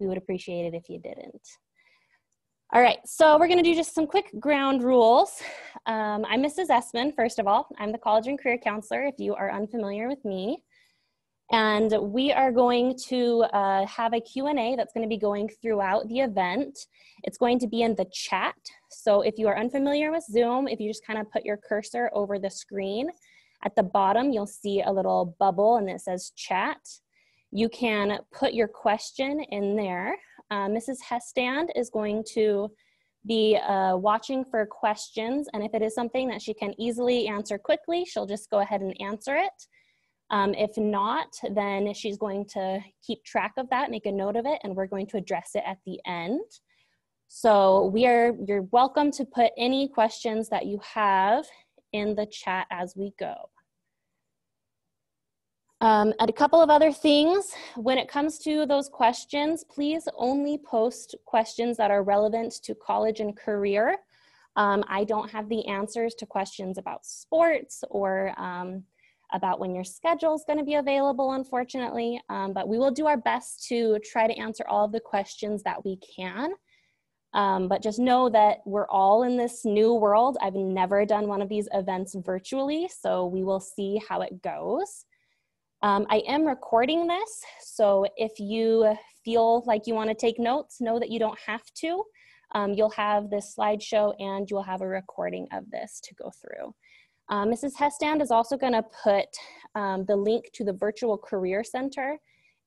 we would appreciate it if you didn't. All right, so we're gonna do just some quick ground rules. I'm Mrs. Essman, first of all. I'm the college and career counselor, if you are unfamiliar with me. And we are going to have a Q&A that's going to be going throughout the event. It's going to be in the chat. So if you are unfamiliar with Zoom, if you just kind of put your cursor over the screen, at the bottom you'll see a little bubble and it says chat. You can put your question in there. Mrs. Hestand is going to be watching for questions, and if it is something that she can easily answer quickly, she'll just go ahead and answer it. If not, then she's going to keep track of that, make a note of it, and we're going to address it at the end. So you're welcome to put any questions that you have in the chat as we go. And a couple of other things, when it comes to those questions, please only post questions that are relevant to college and career. I don't have the answers to questions about sports or about when your schedule is going to be available, unfortunately, but we will do our best to try to answer all of the questions that we can. But just know that we're all in this new world. I've never done one of these events virtually, so we will see how it goes. I am recording this, so if you feel like you want to take notes, know that you don't have to. You'll have this slideshow and you'll have a recording of this to go through. Mrs. Hestand is also going to put the link to the Virtual Career Center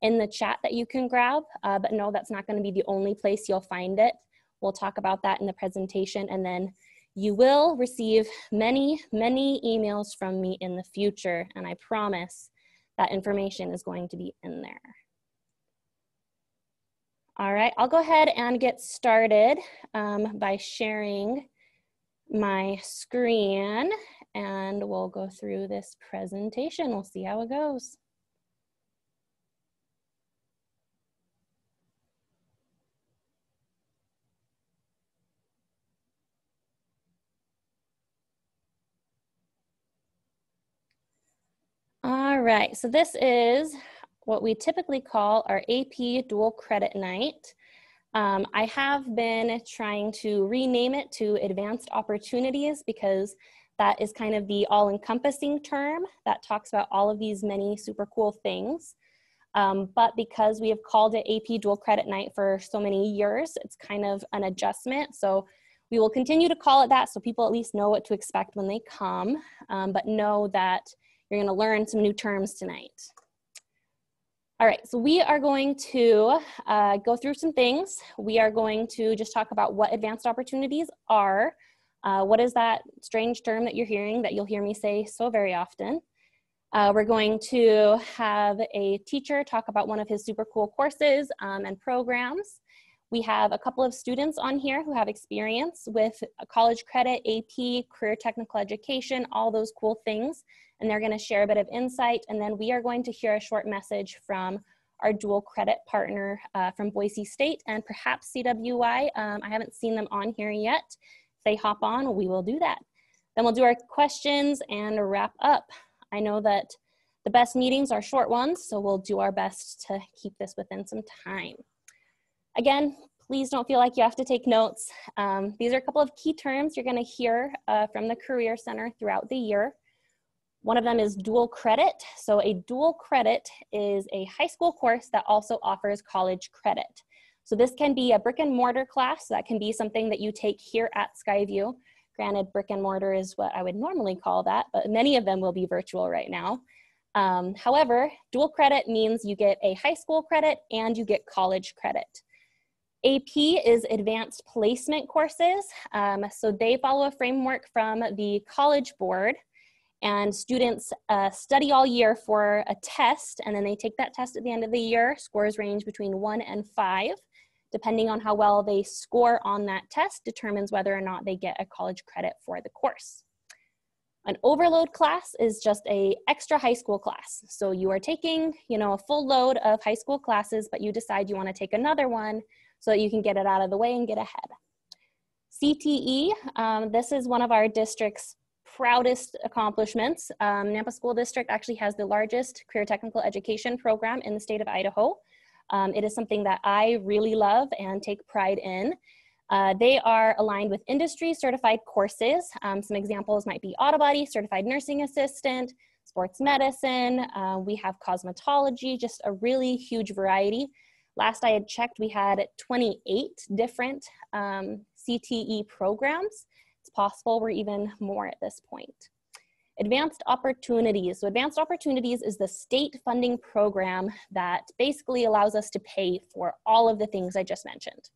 in the chat that you can grab, but no, that's not going to be the only place you'll find it. We'll talk about that in the presentation, and then you will receive many, many emails from me in the future, and I promise that information is going to be in there. All right, I'll go ahead and get started by sharing my screen, and we'll go through this presentation. We'll see how it goes. All right, so this is what we typically call our AP dual credit night. I have been trying to rename it to Advanced Opportunities because that is kind of the all-encompassing term that talks about all of these many super cool things. But because we have called it AP Dual Credit Night for so many years, it's kind of an adjustment. So we will continue to call it that so people at least know what to expect when they come, but know that you're going to learn some new terms tonight. All right, so we are going to go through some things. We are going to just talk about what advanced opportunities are. What is that strange term that you're hearing that you'll hear me say so very often? We're going to have a teacher talk about one of his super cool courses and programs. We have a couple of students on here who have experience with college credit, AP, career technical education, all those cool things, and they're going to share a bit of insight. And then we are going to hear a short message from our dual credit partner from Boise State and perhaps CWI. I haven't seen them on here yet. If they hop on, we will do that. Then we'll do our questions and wrap up. I know that the best meetings are short ones, so we'll do our best to keep this within some time. Again, please don't feel like you have to take notes. These are a couple of key terms you're going to hear from the Career Center throughout the year. One of them is dual credit. So a dual credit is a high school course that also offers college credit. So this can be a brick and mortar class. That can be something that you take here at Skyview. Granted, brick and mortar is what I would normally call that, but many of them will be virtual right now. However, dual credit means you get a high school credit and you get college credit. AP is advanced placement courses. So they follow a framework from the College Board, and students study all year for a test, and then they take that test at the end of the year. Scores range between 1 and 5. Depending on how well they score on that test determines whether or not they get a college credit for the course. An overload class is just an extra high school class. So you are taking, a full load of high school classes, but you decide you want to take another one so that you can get it out of the way and get ahead. CTE, this is one of our district's proudest accomplishments. Nampa School District actually has the largest career technical education program in the state of Idaho. It is something that I really love and take pride in. They are aligned with industry certified courses. Some examples might be auto body, certified nursing assistant, sports medicine. We have cosmetology, just a really huge variety. Last I had checked, we had 28 different CTE programs. It's possible we're even more at this point. Advanced Opportunities. So Advanced Opportunities is the state funding program that basically allows us to pay for all of the things I just mentioned.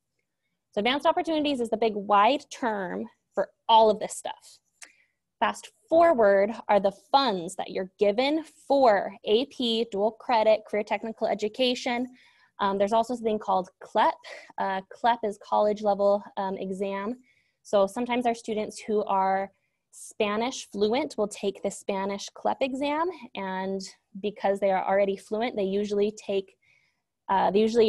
So Advanced Opportunities is the big wide term for all of this stuff. Fast forward are the funds that you're given for AP, dual credit, career technical education. There's also something called CLEP. CLEP is college level exam. So sometimes our students who are Spanish fluent will take the Spanish CLEP exam, and because they are already fluent, they usually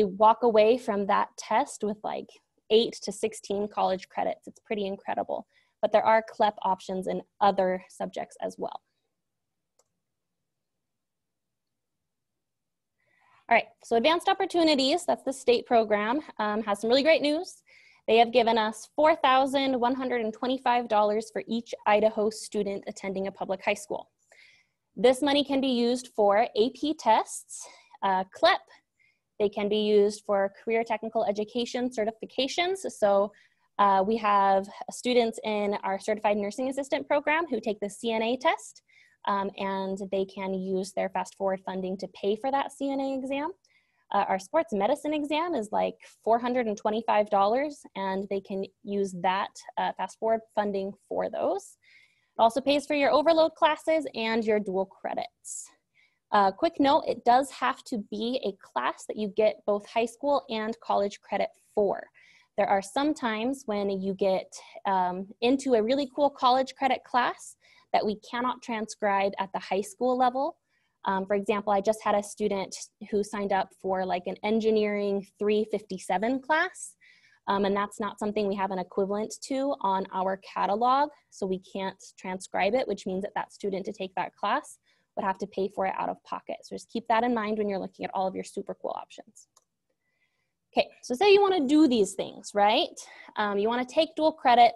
walk away from that test with like 8 to 16 college credits. It's pretty incredible, but there are CLEP options in other subjects as well. All right, so Advanced Opportunities, that's the state program, has some really great news. They have given us $4,125 for each Idaho student attending a public high school. This money can be used for AP tests, CLEP. They can be used for career technical education certifications. So we have students in our certified nursing assistant program who take the CNA test, and they can use their fast forward funding to pay for that CNA exam. Our sports medicine exam is like $425, and they can use that fast forward funding for those. It also pays for your overload classes and your dual credits. Quick note, it does have to be a class that you get both high school and college credit for. There are some times when you get into a really cool college credit class that we cannot transcribe at the high school level. For example, I just had a student who signed up for like an engineering 357 class, and that's not something we have an equivalent to on our catalog, so we can't transcribe it, which means that that student to take that class would have to pay for it out of pocket. So just keep that in mind when you're looking at all of your super cool options. Okay, so say you want to do these things, right? You want to take dual credit,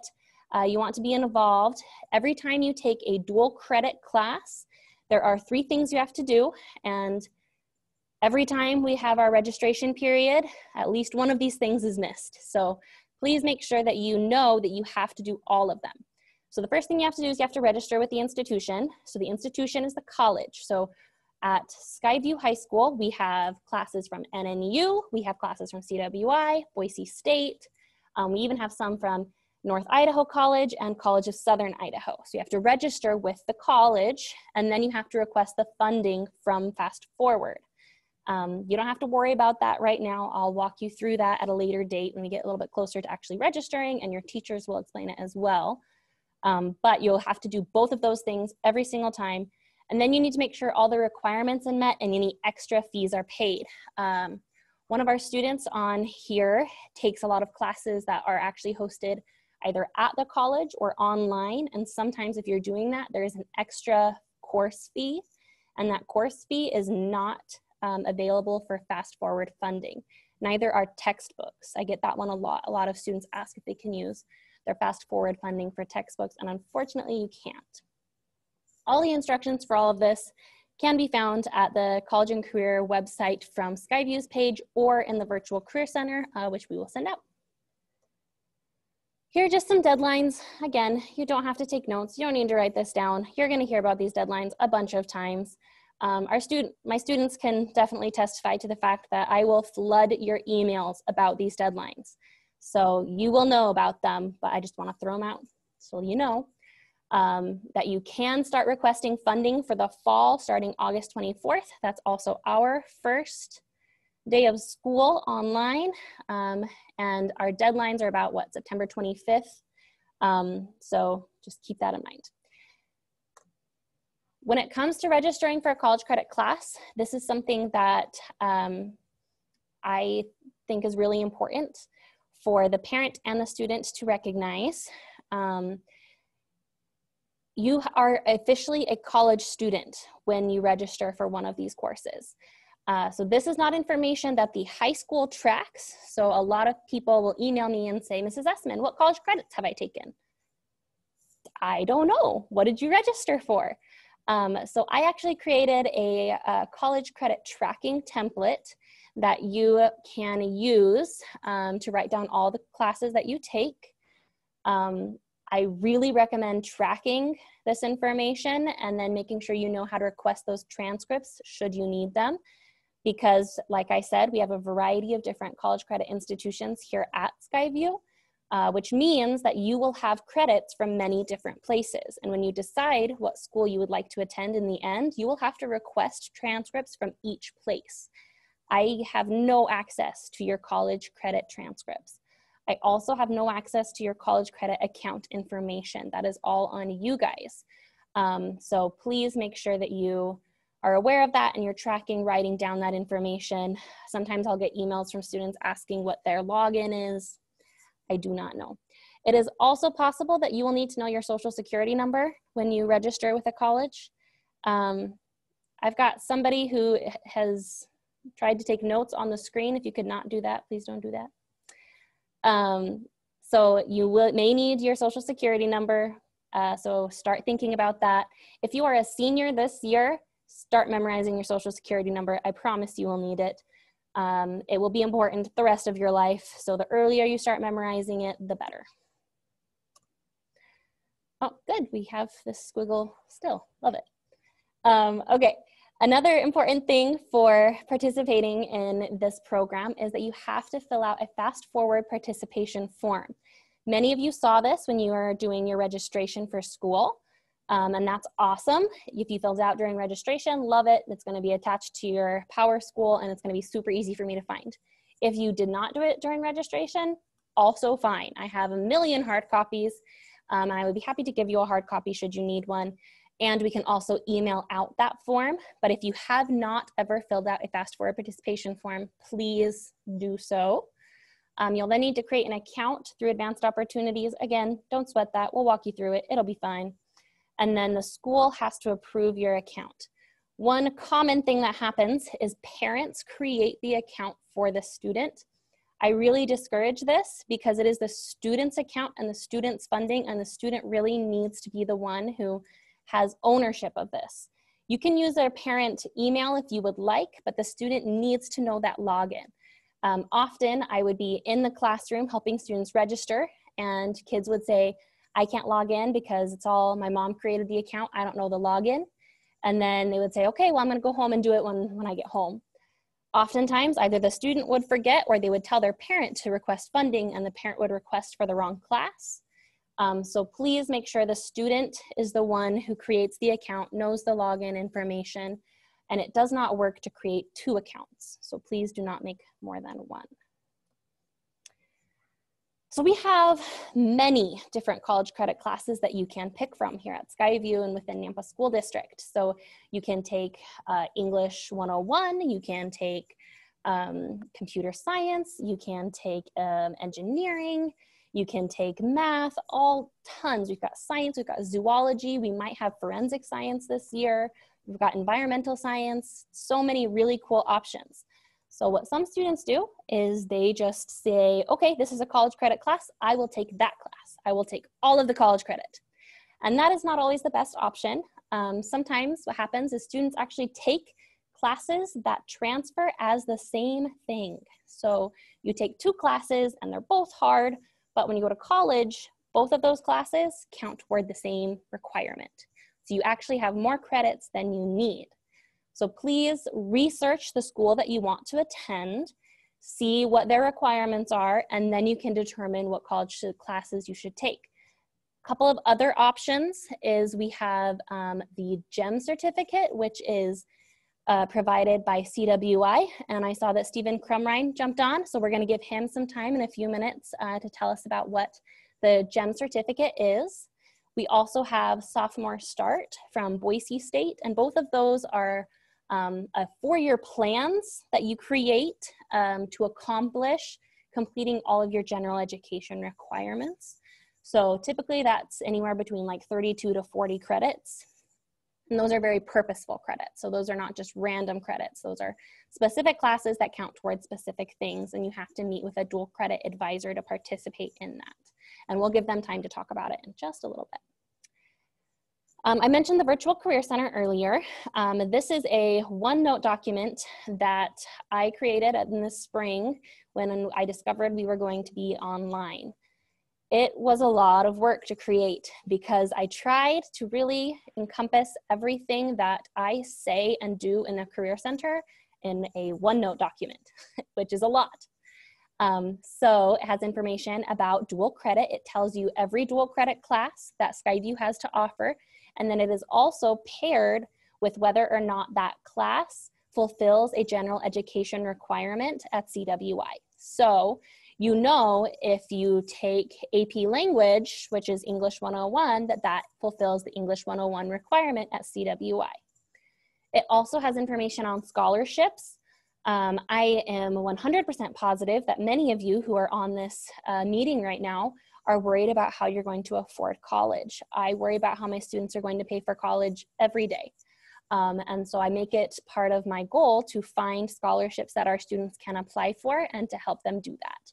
you want to be involved. Every time you take a dual credit class, there are 3 things you have to do, and every time we have our registration period, at least one of these things is missed. So please make sure that you know that you have to do all of them. So the first thing you have to do is you have to register with the institution. So the institution is the college. So at Skyview High School, we have classes from NNU, we have classes from CWI, Boise State, we even have some from North Idaho College and College of Southern Idaho. So you have to register with the college, and then you have to request the funding from Fast Forward. You don't have to worry about that right now. I'll walk you through that at a later date when we get a little bit closer to actually registering, and your teachers will explain it as well. But you'll have to do both of those things every single time. And then you need to make sure all the requirements are met and any extra fees are paid. One of our students on here takes a lot of classes that are actually hosted either at the college or online. And sometimes if you're doing that, there is an extra course fee, and that course fee is not available for fast forward funding. Neither are textbooks. I get that one a lot. A lot of students ask if they can use their fast forward funding for textbooks, and unfortunately you can't. All the instructions for all of this can be found at the College and Career website from Skyview's page or in the Virtual Career Center, which we will send out. Here are just some deadlines. Again, you don't have to take notes. You don't need to write this down. You're going to hear about these deadlines a bunch of times. My students can definitely testify to the fact that I will flood your emails about these deadlines. So you will know about them, but I just want to throw them out so you know that you can start requesting funding for the fall starting August 24th. That's also our first day of school online, and our deadlines are about what, September 25th. So just keep that in mind. When it comes to registering for a college credit class, this is something that I think is really important for the parent and the student to recognize. You are officially a college student when you register for one of these courses. So this is not information that the high school tracks. So a lot of people will email me and say, Mrs. Essman, what college credits have I taken? I don't know. What did you register for? So I actually created a college credit tracking template that you can use to write down all the classes that you take. I really recommend tracking this information and then making sure you know how to request those transcripts should you need them. Because like I said, we have a variety of different college credit institutions here at Skyview, which means that you will have credits from many different places. And when you decide what school you would like to attend in the end, you will have to request transcripts from each place. I have no access to your college credit transcripts. I also have no access to your college credit account information. That is all on you guys. So please make sure that you are aware of that and you're tracking, writing down that information. Sometimes I'll get emails from students asking what their login is. I do not know. It is also possible that you will need to know your social security number when you register with a college. I've got somebody who has tried to take notes on the screen. If you could not do that, please don't do that. So you may need your social security number. So start thinking about that. If you are a senior this year, start memorizing your social security number. I promise you will need it. It will be important the rest of your life. So the earlier you start memorizing it, the better. Oh, good. We have this squiggle still. Love it. Okay. Another important thing for participating in this program is that you have to fill out a fast forward participation form. Many of you saw this when you were doing your registration for school, and that's awesome. If you filled it out during registration, love it. It's going to be attached to your Power School, and it's going to be super easy for me to find. If you did not do it during registration, also fine. I have a million hard copies, and I would be happy to give you a hard copy should you need one. And we can also email out that form. But if you have not ever filled out a fast forward participation form, please do so. You'll then need to create an account through Advanced Opportunities. Again, don't sweat that. We'll walk you through it. It'll be fine. And then the school has to approve your account. One common thing that happens is parents create the account for the student. I really discourage this because it is the student's account and the student's funding, and the student really needs to be the one who has ownership of this. You can use their parent email if you would like, but the student needs to know that login. Often I would be in the classroom helping students register, and kids would say, I can't log in because it's all, my mom created the account, I don't know the login. And then they would say, okay, well, I'm gonna go home and do it when I get home. Oftentimes, either the student would forget or they would tell their parent to request funding and the parent would request for the wrong class. So please make sure the student is the one who creates the account, knows the login information, and it does not work to create 2 accounts. So please do not make more than 1. So we have many different college credit classes that you can pick from here at Skyview and within Nampa School District. So you can take English 101, you can take computer science, you can take engineering, you can take math, all tons. We've got science, we've got zoology, we might have forensic science this year, we've got environmental science, so many really cool options. So what some students do is they just say, okay, this is a college credit class, I will take that class. I will take all of the college credit. And that is not always the best option. Sometimes what happens is students actually take classes that transfer as the same thing. So you take 2 classes and they're both hard, but when you go to college, both of those classes count toward the same requirement. So you actually have more credits than you need. So please research the school that you want to attend, see what their requirements are, and then you can determine what college classes you should take. A couple of other options is we have the GEM certificate, which is provided by CWI, and I saw that Stephen Crumrine jumped on, so we're going to give him some time in a few minutes to tell us about what the GEM certificate is. We also have Sophomore Start from Boise State, and both of those are 4-year plans that you create to accomplish completing all of your general education requirements. So typically that's anywhere between like 32 to 40 credits. And those are very purposeful credits. So those are not just random credits. Those are specific classes that count towards specific things, and you have to meet with a dual credit advisor to participate in that. And we'll give them time to talk about it in just a little bit. I mentioned the Virtual Career Center earlier. This is a OneNote document that I created in the spring when I discovered we were going to be online. It was a lot of work to create because I tried to really encompass everything that I say and do in a career center in a OneNote document, which is a lot. So it has information about dual credit. It tells you every dual credit class that Skyview has to offer. And then it is also paired with whether or not that class fulfills a general education requirement at CWI. So you know if you take AP Language, which is English 101, that fulfills the English 101 requirement at CWI. It also has information on scholarships. I am 100% positive that many of you who are on this meeting right now are worried about how you're going to afford college. I worry about how my students are going to pay for college every day. And so I make it part of my goal to find scholarships that our students can apply for and to help them do that.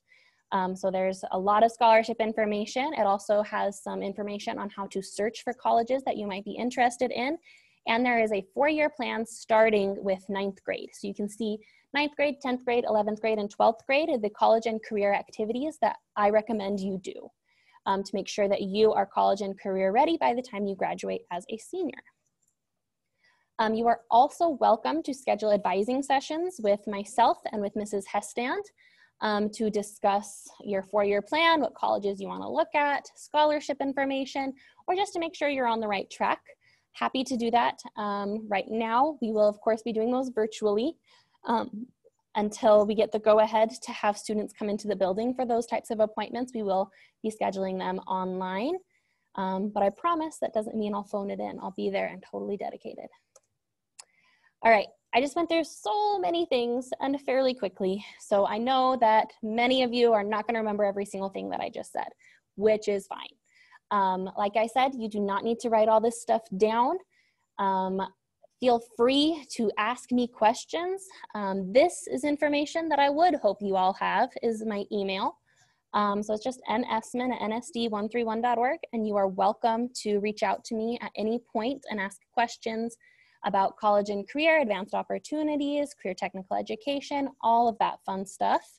So there's a lot of scholarship information. It also has some information on how to search for colleges that you might be interested in. And there is a 4-year plan starting with 9th grade. So you can see 9th grade, 10th grade, 11th grade, and 12th grade are the college and career activities that I recommend you do to make sure that you are college and career ready by the time you graduate as a senior. You are also welcome to schedule advising sessions with myself and with Mrs. Hestand to discuss your 4-year plan, what colleges you want to look at, scholarship information, or just to make sure you're on the right track. Happy to do that. Right now, we will of course be doing those virtually until we get the go-ahead to have students come into the building for those types of appointments. We will be scheduling them online, but I promise that doesn't mean I'll phone it in. I'll be there and totally dedicated. All right, I just went through so many things and fairly quickly, so I know that many of you are not going to remember every single thing that I just said, which is fine. Like I said, you do not need to write all this stuff down. Feel free to ask me questions. This is information that I would hope you all have, is my email. So it's just nsman@nsd131.org, and you are welcome to reach out to me at any point and ask questions about college and career, advanced opportunities, career technical education, all of that fun stuff.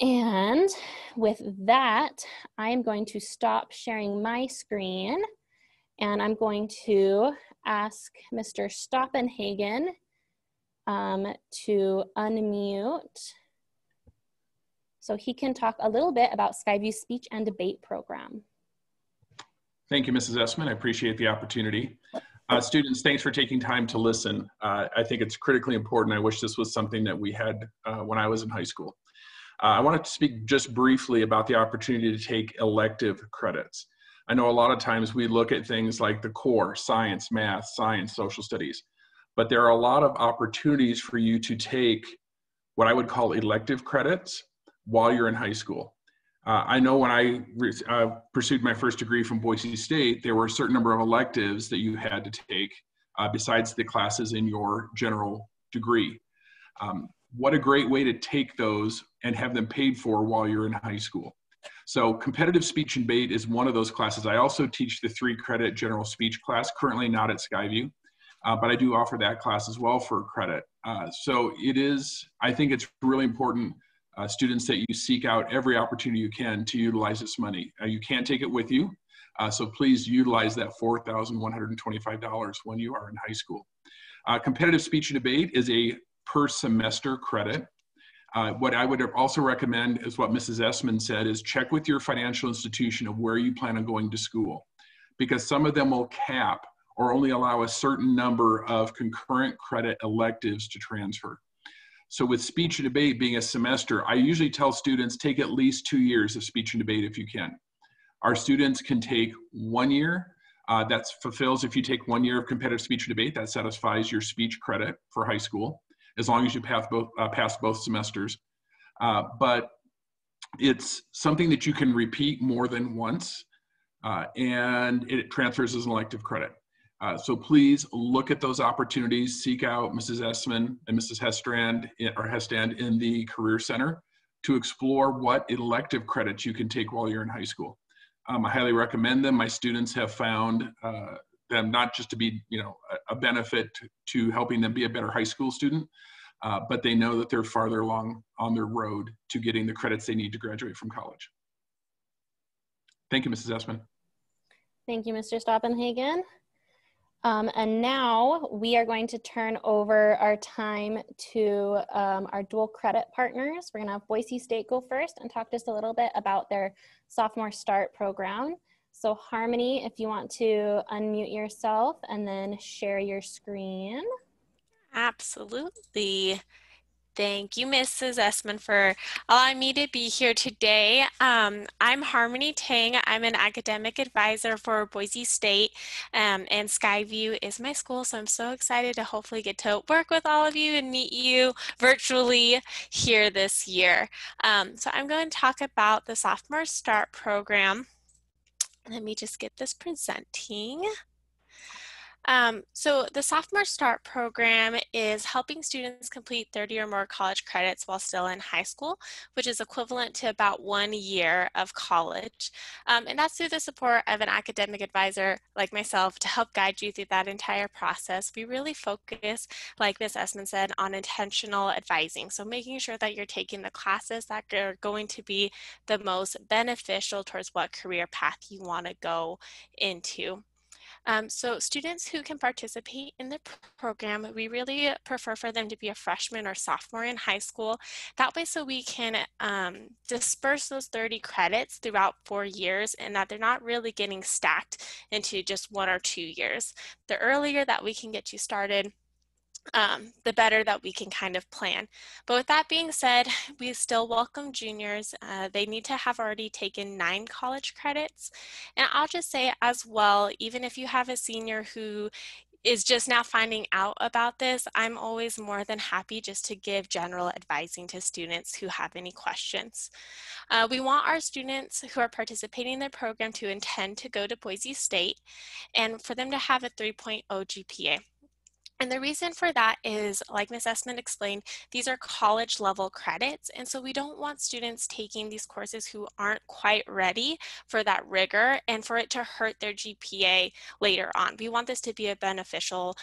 And with that, I am going to stop sharing my screen, and I'm going to ask Mr. Stoppenhagen to unmute so he can talk a little bit about Skyview's speech and debate program. Thank you, Mrs. Essman. I appreciate the opportunity. Students, thanks for taking time to listen. I think it's critically important. I wish this was something that we had when I was in high school. I wanted to speak just briefly about the opportunity to take elective credits. I know a lot of times we look at things like the core, science, math, science, social studies, but there are a lot of opportunities for you to take what I would call elective credits while you're in high school. I know when I pursued my first degree from Boise State, there were a certain number of electives that you had to take besides the classes in your general degree. What a great way to take those and have them paid for while you're in high school. So competitive speech and debate is one of those classes. I also teach the 3-credit general speech class, currently not at Skyview, but I do offer that class as well for credit. So I think it's really important, students, that you seek out every opportunity you can to utilize this money. You can't take it with you, so please utilize that $4,125 when you are in high school. Competitive speech and debate is a per semester credit. What I would also recommend is what Mrs. Essman said, is check with your financial institution of where you plan on going to school, because some of them will cap or only allow a certain number of concurrent credit electives to transfer. So with speech and debate being a semester, I usually tell students take at least 2 years of speech and debate if you can. Our students can take 1 year. That fulfills, if you take 1 year of competitive speech and debate, that satisfies your speech credit for high school, as long as you pass both semesters. But it's something that you can repeat more than once, and it transfers as an elective credit. So please look at those opportunities, seek out Mrs. Essman and Mrs. Hestand in the Career Center to explore what elective credits you can take while you're in high school. I highly recommend them. My students have found them not just to be, a benefit to helping them be a better high school student, but they know that they're farther along on their road to getting the credits they need to graduate from college. Thank you, Mrs. Essman. Thank you, Mr. Stoppenhagen. And now we are going to turn over our time to our dual credit partners. We're going to have Boise State go first and talk just a little bit about their Sophomore Start program. So Harmony, if you want to unmute yourself and then share your screen. Absolutely. Thank you, Mrs. Essman, for allowing me to be here today. I'm Harmony Tang. I'm an academic advisor for Boise State, and Skyview is my school, so I'm so excited to hopefully get to work with all of you and meet you virtually here this year. So I'm going to talk about the Sophomore Start program. Let me just get this presenting. So the Sophomore Start program is helping students complete 30 or more college credits while still in high school, which is equivalent to about 1 year of college. And that's through the support of an academic advisor like myself to help guide you through that entire process. We really focus, like Ms. Essman said, on intentional advising. So making sure that you're taking the classes that are going to be the most beneficial towards what career path you want to go into. So students who can participate in the program, we really prefer for them to be a freshman or sophomore in high school. That way so we can disperse those 30 credits throughout 4 years and that they're not really getting stacked into just 1 or 2 years. The earlier that we can get you started, the better that we can kind of plan. But with that being said, we still welcome juniors. They need to have already taken 9 college credits. And I'll just say as well, even if you have a senior who is just now finding out about this, I'm always more than happy just to give general advising to students who have any questions. We want our students who are participating in the program to intend to go to Boise State and for them to have a 3.0 GPA. And the reason for that is, like Ms. Essman explained, these are college level credits. And so we don't want students taking these courses who aren't quite ready for that rigor and for it to hurt their GPA later on. We want this to be a beneficial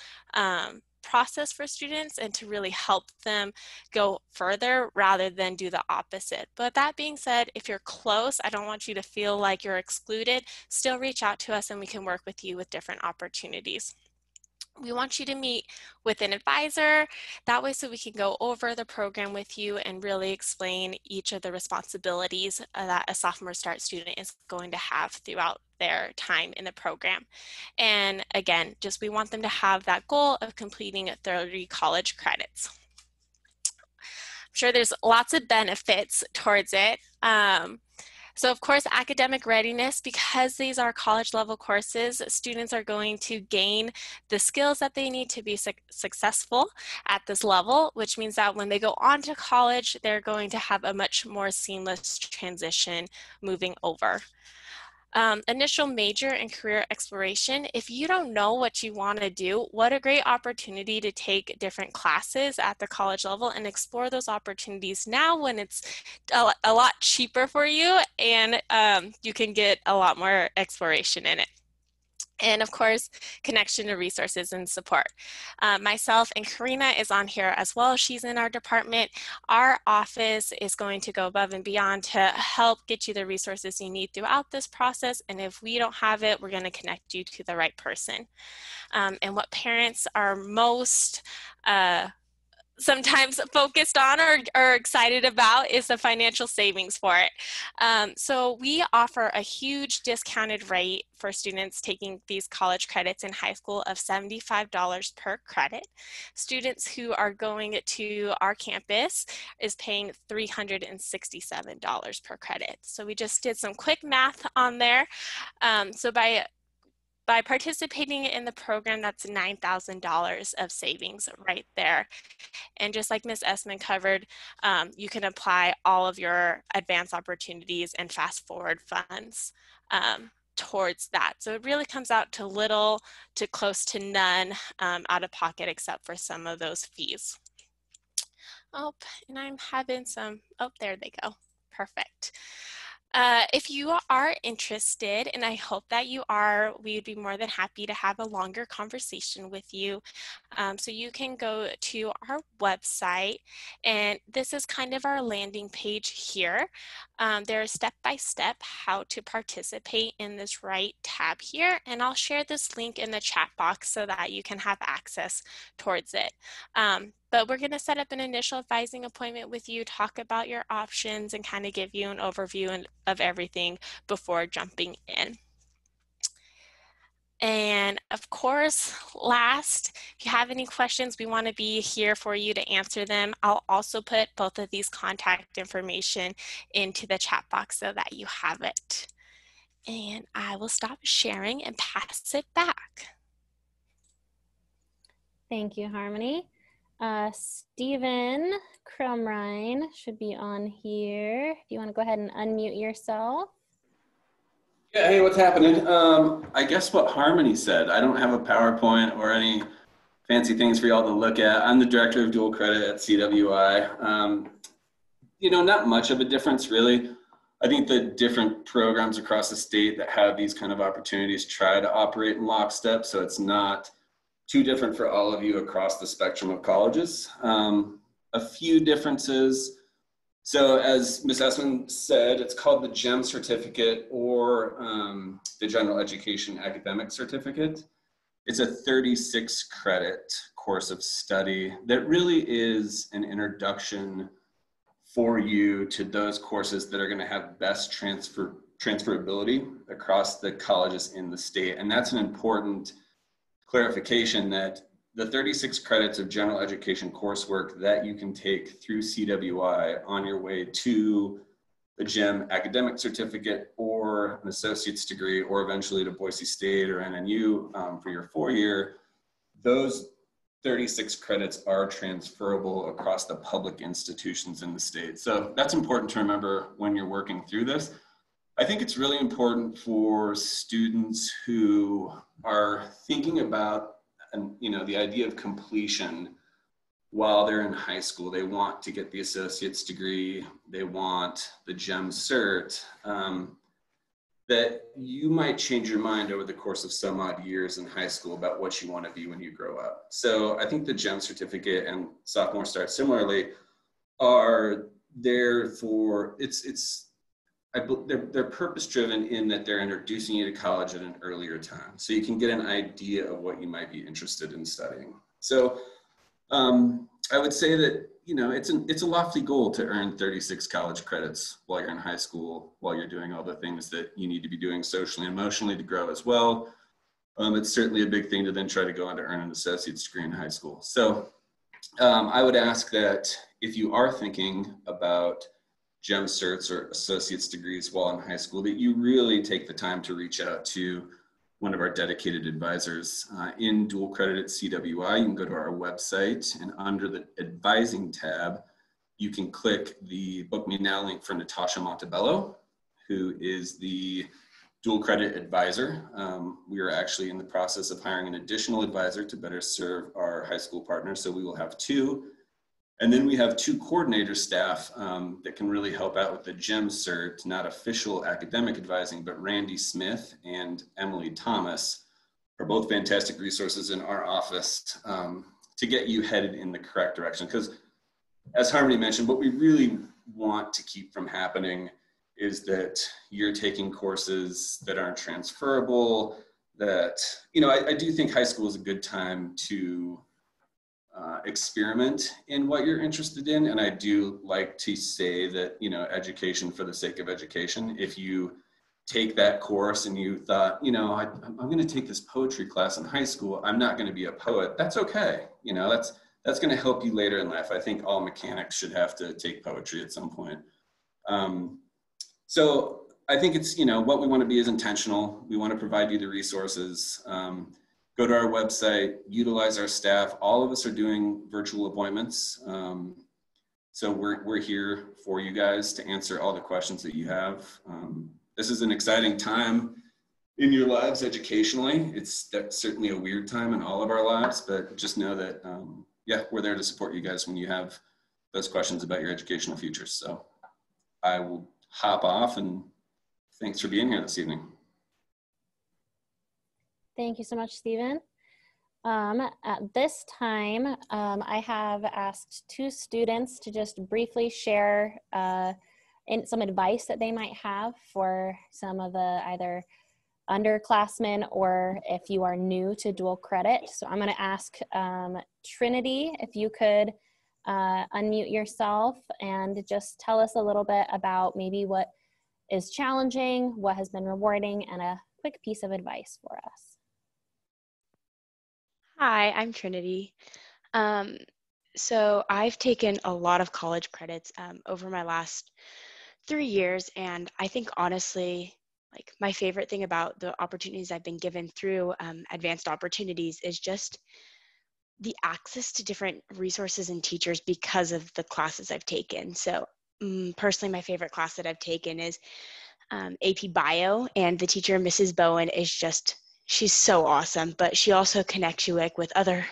process for students and to really help them go further rather than do the opposite. But that being said, if you're close, I don't want you to feel like you're excluded. Still reach out to us and we can work with you with different opportunities. We want you to meet with an advisor, that way so we can go over the program with you and really explain each of the responsibilities that a Sophomore Start student is going to have throughout their time in the program. And again, just we want them to have that goal of completing 30 college credits. I'm sure there's lots of benefits towards it. So of course, academic readiness, because these are college level courses, students are going to gain the skills that they need to be successful at this level, which means that when they go on to college, they're going to have a much more seamless transition moving over. Initial major and career exploration. If you don't know what you want to do, what a great opportunity to take different classes at the college level and explore those opportunities now when it's a lot cheaper for you and you can get a lot more exploration in it. And of course, connection to resources and support. Myself and Karina is on here as well. She's in our department. Our office is going to go above and beyond to help get you the resources you need throughout this process. And if we don't have it, we're going to connect you to the right person. And what parents are most sometimes focused on or excited about is the financial savings for it. So we offer a huge discounted rate for students taking these college credits in high school of $75 per credit. Students who are going to our campus is paying $367 per credit. So we just did some quick math on there. So by participating in the program, that's $9,000 of savings right there. And just like Ms. Essman covered, you can apply all of your advanced opportunities and fast forward funds towards that. So it really comes out to little to close to none out of pocket, except for some of those fees. Oh, and I'm having some, oh, there they go. Perfect. If you are interested, and I hope that you are, we would be more than happy to have a longer conversation with you. So you can go to our website, and this is kind of our landing page here. There's step-by-step how to participate in this right tab here, and I'll share this link in the chat box so that you can have access towards it. But we're going to set up an initial advising appointment with you, talk about your options, and kind of give you an overview of everything before jumping in. And of course, last, if you have any questions, we want to be here for you to answer them. I'll also put both of these contact information into the chat box so that you have it. And I will stop sharing and pass it back. Thank you, Harmony. Stephen Crumrine should be on here. If you want to go ahead and unmute yourself. Yeah, hey, what's happening? I guess what Harmony said. I don't have a PowerPoint or any fancy things for y'all to look at. I'm the director of dual credit at CWI. You know, not much of a difference, really. I think the different programs across the state that have these kind of opportunities try to operate in lockstep, so it's not too different for all of you across the spectrum of colleges. A few differences. So as Ms. Essman said, it's called the GEM certificate or the General Education Academic Certificate. It's a 36 credit course of study that really is an introduction for you to those courses that are going to have best transferability across the colleges in the state. And that's an important clarification that the 36 credits of general education coursework that you can take through CWI on your way to the GEM academic certificate or an associate's degree, or eventually to Boise State or NNU for your 4-year, those 36 credits are transferable across the public institutions in the state. So that's important to remember when you're working through this. I think it's really important for students who are thinking about the idea of completion while they're in high school. They want to get the associate's degree, they want the GEM cert, that you might change your mind over the course of some odd years in high school about what you want to be when you grow up. So I think the GEM certificate and Sophomore Start similarly are there for, they're purpose driven in that they're introducing you to college at an earlier time. So you can get an idea of what you might be interested in studying. So I would say that, it's a lofty goal to earn 36 college credits while you're in high school, while you're doing all the things that you need to be doing socially and emotionally to grow as well. It's certainly a big thing to then try to go on to earn an associate's degree in high school. So I would ask that if you are thinking about GEM certs or associate's degrees while in high school, that you really take the time to reach out to one of our dedicated advisors. In dual credit at CWI, you can go to our website, and under the advising tab, you can click the Book Me Now link for Natasha Montebello, who is the dual credit advisor. We are actually in the process of hiring an additional advisor to better serve our high school partners, so we will have 2. And then we have 2 coordinator staff that can really help out with the GEM cert, not official academic advising, but Randy Smith and Emily Thomas are both fantastic resources in our office to get you headed in the correct direction. Because as Harmony mentioned, what we really want to keep from happening is that you're taking courses that aren't transferable, that, I do think high school is a good time to experiment in what you're interested in. And I do like to say that, education for the sake of education, if you take that course and you thought, I'm going to take this poetry class in high school, I'm not going to be a poet, that's okay. That's going to help you later in life. I think all mechanics should have to take poetry at some point. So I think it's, what we want to be is intentional. We want to provide you the resources. Go to our website, utilize our staff. All of us are doing virtual appointments. So we're here for you guys to answer all the questions that you have. This is an exciting time in your lives educationally. It's certainly a weird time in all of our lives, but just know that, yeah, we're there to support you guys when you have those questions about your educational futures. So I will hop off, and thanks for being here this evening. Thank you so much, Stephen. At this time, I have asked two students to just briefly share some advice that they might have for some of the either underclassmen or if you are new to dual credit. So I'm going to ask Trinity if you could unmute yourself and just tell us a little bit about maybe what is challenging, what has been rewarding, and a quick piece of advice for us. Hi, I'm Trinity. So I've taken a lot of college credits over my last 3 years, and I think honestly, like my favorite thing about the opportunities I've been given through advanced opportunities is just the access to different resources and teachers because of the classes I've taken. So personally, my favorite class that I've taken is AP Bio, and the teacher, Mrs. Bowen, is just, she's so awesome, but she also connects you with other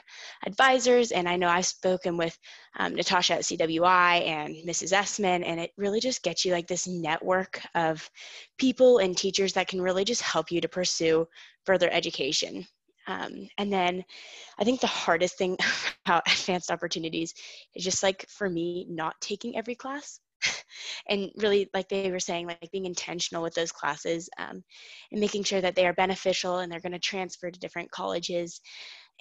advisors. And I know I've spoken with Natasha at CWI and Mrs. Essman, and it really just gets you like this network of people and teachers that can really just help you to pursue further education. And then I think the hardest thing about advanced opportunities is just like for me, not taking every class. And really, like they were saying, like being intentional with those classes and making sure that they are beneficial and they're going to transfer to different colleges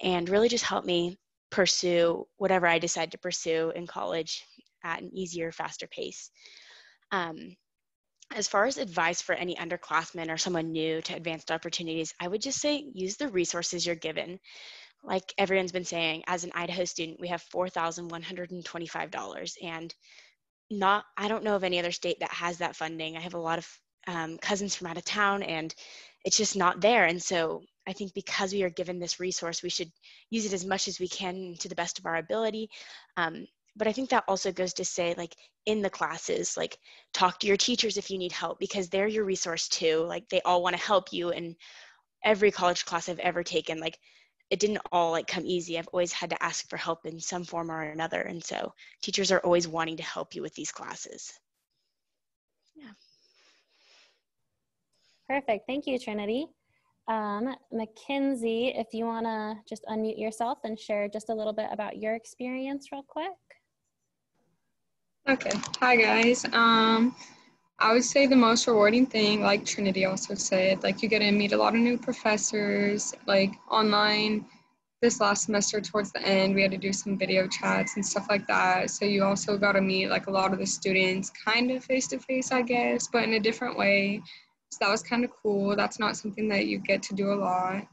and really just help me pursue whatever I decide to pursue in college at an easier, faster pace. As far as advice for any underclassmen or someone new to advanced opportunities, I would just say use the resources you're given. Like everyone's been saying, as an Idaho student, we have $4,125, and I don't know of any other state that has that funding. I have a lot of cousins from out of town, and it's just not there. And so I think because we are given this resource, we should use it as much as we can to the best of our ability. But I think that also goes to say, like in the classes, like talk to your teachers if you need help, because they're your resource too. Like they all want to help you. And every college class I've ever taken, like it didn't all like come easy. I've always had to ask for help in some form or another. And so teachers are always wanting to help you with these classes. Yeah. Perfect. Thank you, Trinity. Mackenzie, if you want to just unmute yourself and share just a little bit about your experience real quick. Okay. Hi, guys. I would say the most rewarding thing, like Trinity also said, like you get to meet a lot of new professors, like online. This last semester towards the end, we had to do some video chats and stuff like that. So you also got to meet like a lot of the students kind of face to face, I guess, but in a different way. So that was kind of cool. That's not something that you get to do a lot,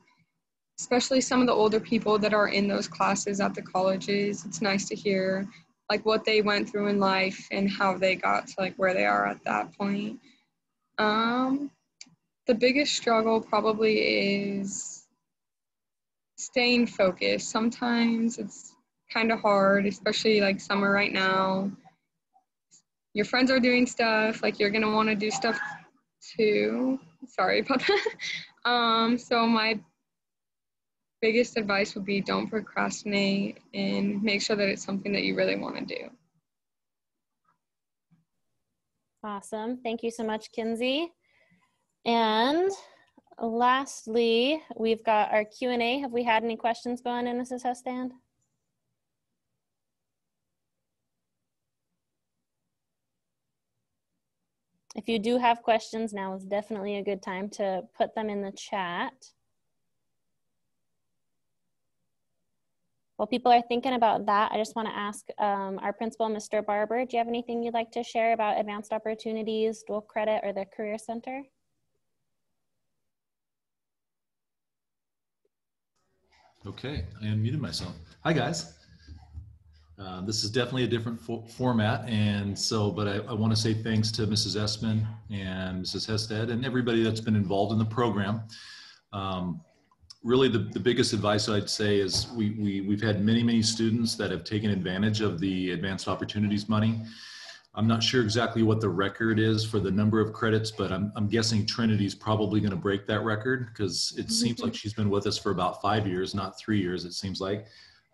especially some of the older people that are in those classes at the colleges. It's nice to hear like what they went through in life and how they got to like where they are at that point. The biggest struggle probably is staying focused. Sometimes it's kind of hard, especially like summer right now. Your friends are doing stuff, like you're gonna want to do stuff too. Sorry about that. So my biggest advice would be don't procrastinate and make sure that it's something that you really want to do. Awesome. Thank you so much, Kinsey. And lastly, we've got our Q&A. Have we had any questions going in, Mrs. Hostand? If you do have questions, now is definitely a good time to put them in the chat. While people are thinking about that, I just want to ask our principal, Mr. Barber, do you have anything you'd like to share about advanced opportunities, dual credit, or the Career Center? Okay, I unmuted myself. Hi, guys. This is definitely a different format, and so, but I want to say thanks to Mrs. Essman and Mrs. Hested and everybody that's been involved in the program. Really, the biggest advice I'd say is we've had many students that have taken advantage of the advanced opportunities money. I'm not sure exactly what the record is for the number of credits, but I'm guessing Trinity's probably going to break that record, because it seems like she's been with us for about 5 years, not 3 years, it seems like.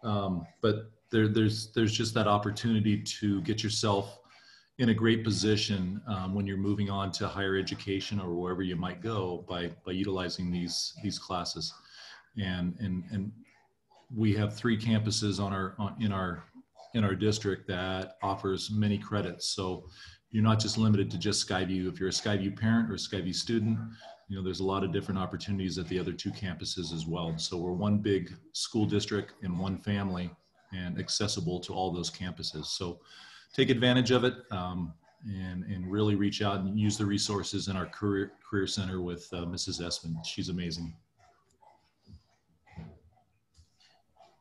But there's just that opportunity to get yourself in a great position when you're moving on to higher education or wherever you might go by utilizing these classes. And we have 3 campuses in our district that offers many credits. So you're not just limited to just Skyview. If you're a Skyview parent or a Skyview student, you know, there's a lot of different opportunities at the other 2 campuses as well. So we're one big school district and one family, and accessible to all those campuses. So take advantage of it, and really reach out and use the resources in our career center with Mrs. Essman. She's amazing.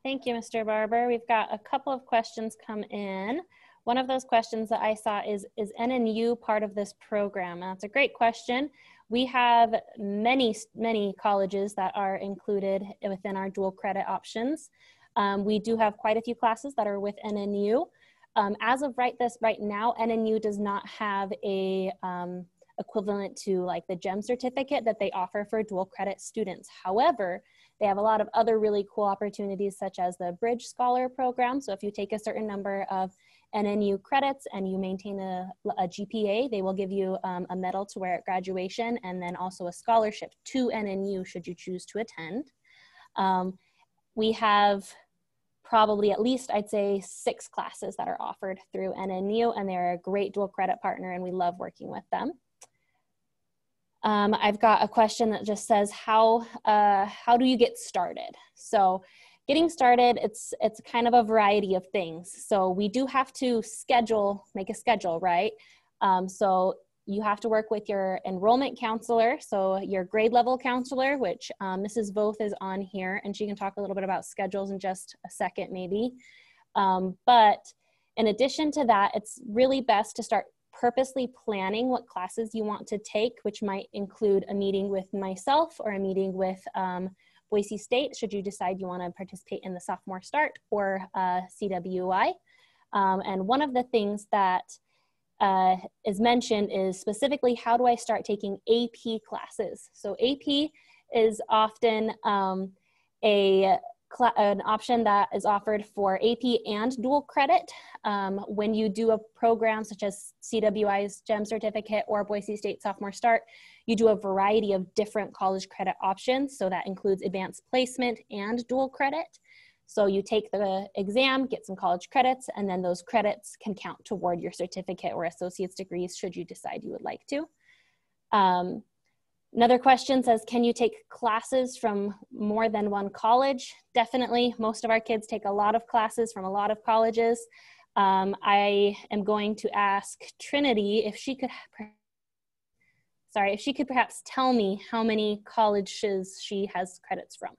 Thank you, Mr. Barber. We've got a couple of questions come in. One of those questions that I saw is NNU part of this program? And that's a great question. We have many colleges that are included within our dual credit options. We do have quite a few classes that are with NNU. As of right now, NNU does not have a equivalent to like the GEM certificate that they offer for dual credit students. However, they have a lot of other really cool opportunities, such as the Bridge Scholar program. So if you take a certain number of NNU credits and you maintain a GPA, they will give you a medal to wear at graduation, and then also a scholarship to NNU should you choose to attend. We have probably at least, I'd say, 6 classes that are offered through NNU, and they're a great dual credit partner, and we love working with them. I've got a question that just says, how do you get started? So getting started, it's kind of a variety of things. So we do have to make a schedule, right? So you have to work with your enrollment counselor, so your grade level counselor, which Mrs. Voth is on here, and she can talk a little bit about schedules in just a second maybe. But in addition to that, it's really best to start purposely planning what classes you want to take, which might include a meeting with myself or a meeting with Boise State, should you decide you want to participate in the Sophomore Start or CWI. And one of the things that is mentioned is specifically, how do I start taking AP classes? So AP is often an option that is offered for AP and dual credit. When you do a program such as CWI's GEM certificate or Boise State Sophomore Start, you do a variety of different college credit options. So that includes advanced placement and dual credit. So you take the exam, get some college credits, and then those credits can count toward your certificate or associate's degrees should you decide you would like to. Another question says, can you take classes from more than one college? Definitely. Most of our kids take a lot of classes from a lot of colleges. I am going to ask Trinity if she could perhaps tell me how many colleges she has credits from.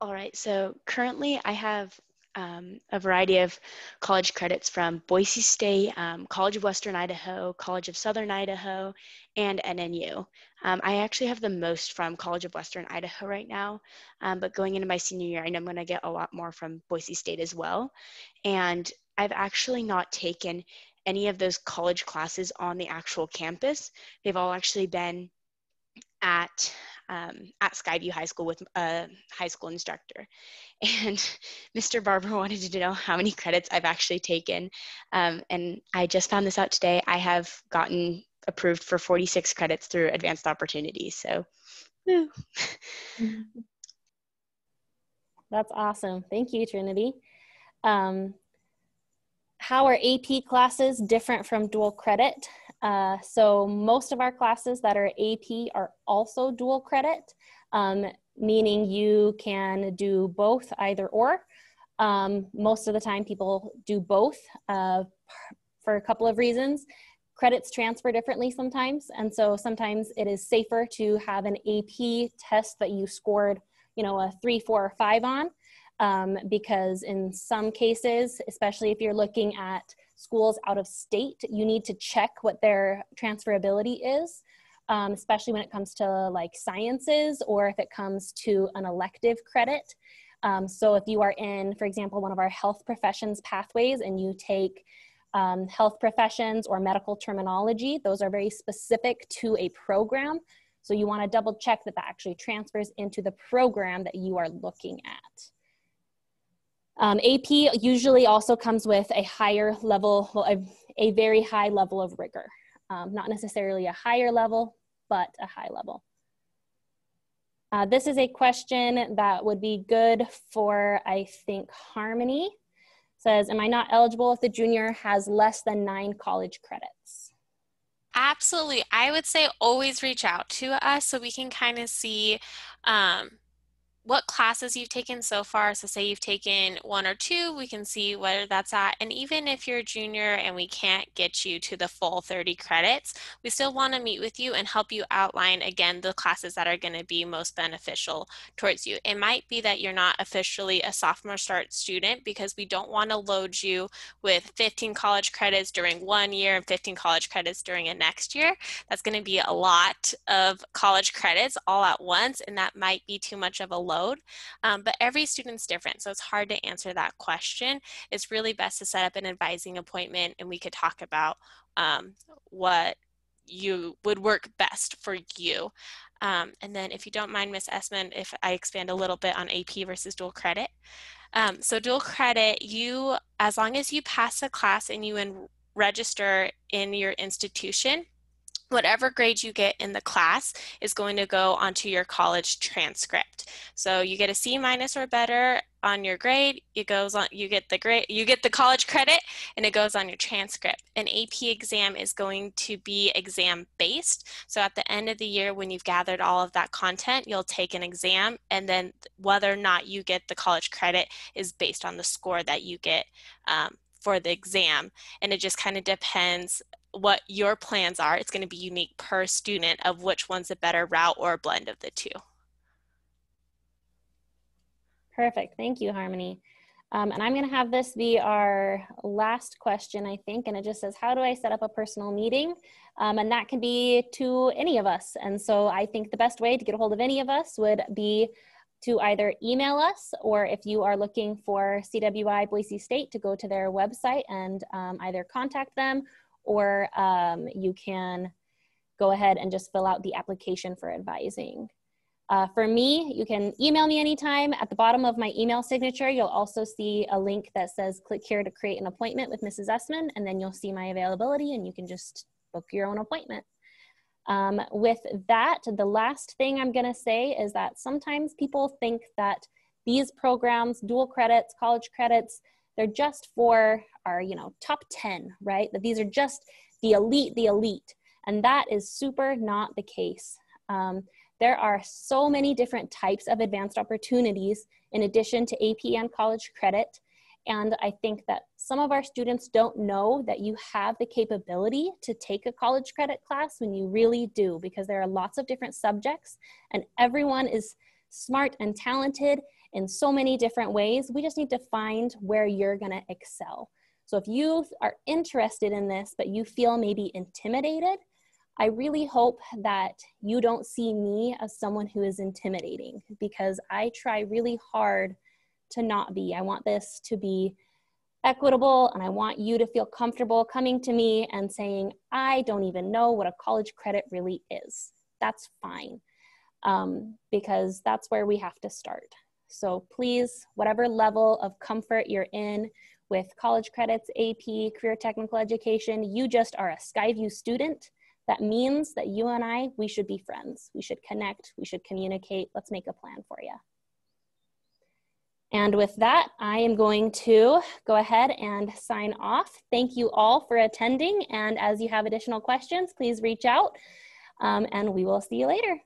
All right, so currently I have a variety of college credits from Boise State, College of Western Idaho, College of Southern Idaho, and NNU. I actually have the most from College of Western Idaho right now, but going into my senior year, I know I'm going to get a lot more from Boise State as well. And I've actually not taken any of those college classes on the actual campus. They've all actually been at Skyview High School with a high school instructor. And Mr. Barber wanted to know how many credits I've actually taken. And I just found this out today. I have gotten approved for 46 credits through advanced opportunities. So, woo. That's awesome. Thank you, Trinity. How are AP classes different from dual credit? So most of our classes that are AP are also dual credit, meaning you can do both, either or. Most of the time people do both for a couple of reasons. Credits transfer differently sometimes, and so sometimes it is safer to have an AP test that you scored, a 3, 4, or 5 on. Because in some cases, especially if you're looking at schools out of state, you need to check what their transferability is, especially when it comes to like sciences or if it comes to an elective credit. So if you are in, for example, one of our health professions pathways and you take health professions or medical terminology, those are very specific to a program. So you want to double check that that actually transfers into the program that you are looking at. AP usually also comes with a higher level, well, a very high level of rigor. Not necessarily a higher level, but a high level. This is a question that would be good for, I think, Harmony. It says, am I not eligible if the junior has less than 9 college credits? Absolutely. I would say always reach out to us so we can kind of see what classes you've taken so far. So say you've taken 1 or 2, we can see where that's at. And even if you're a junior and we can't get you to the full 30 credits, we still want to meet with you and help you outline, again, the classes that are going to be most beneficial towards you. It might be that you're not officially a sophomore start student because we don't want to load you with 15 college credits during 1 year and 15 college credits during a next year. That's going to be a lot of college credits all at once, and that might be too much of a load. But every student's different, so it's hard to answer that question. It's really best to set up an advising appointment and we could talk about what you would work best for you. And then if you don't mind, Ms. Essman, if I expand a little bit on AP versus dual credit. So dual credit, as long as you pass a class and you register in your institution, whatever grade you get in the class is going to go onto your college transcript. So you get a C- or better on your grade, you get the college credit, and it goes on your transcript. An AP exam is going to be exam based. So at the end of the year, when you've gathered all of that content, you'll take an exam, and then whether or not you get the college credit is based on the score that you get for the exam. And it just kind of depends what your plans are. It's going to be unique per student of which one's a better route or a blend of the two. Perfect. Thank you, Harmony. And I'm going to have this be our last question, I think, and it just says, how do I set up a personal meeting? And that can be to any of us. And so I think the best way to get a hold of any of us would be to either email us, or if you are looking for CWI Boise State, to go to their website and either contact them, or you can go ahead and just fill out the application for advising. For me, you can email me anytime. At the bottom of my email signature, you'll also see a link that says click here to create an appointment with Mrs. Essman, and then you'll see my availability and you can just book your own appointment. With that, the last thing I'm gonna say is that sometimes people think that these programs, dual credits, college credits, they're just for our, top 10, right? That these are just the elite. And that is super not the case. There are so many different types of advanced opportunities in addition to AP and college credit. And I think that some of our students don't know that you have the capability to take a college credit class when you really do, because there are lots of different subjects and everyone is smart and talented in so many different ways. We just need to find where you're gonna excel. So if you are interested in this, but you feel maybe intimidated, I really hope that you don't see me as someone who is intimidating, because I try really hard to not be. I want this to be equitable, and I want you to feel comfortable coming to me and saying, I don't even know what a college credit really is. That's fine, because that's where we have to start. So please, whatever level of comfort you're in with college credits, AP, career technical education, you just are a Skyview student. That means that you and we should be friends. We should connect, we should communicate. Let's make a plan for you. And with that, I am going to go ahead and sign off. Thank you all for attending. And as you have additional questions, please reach out and we will see you later.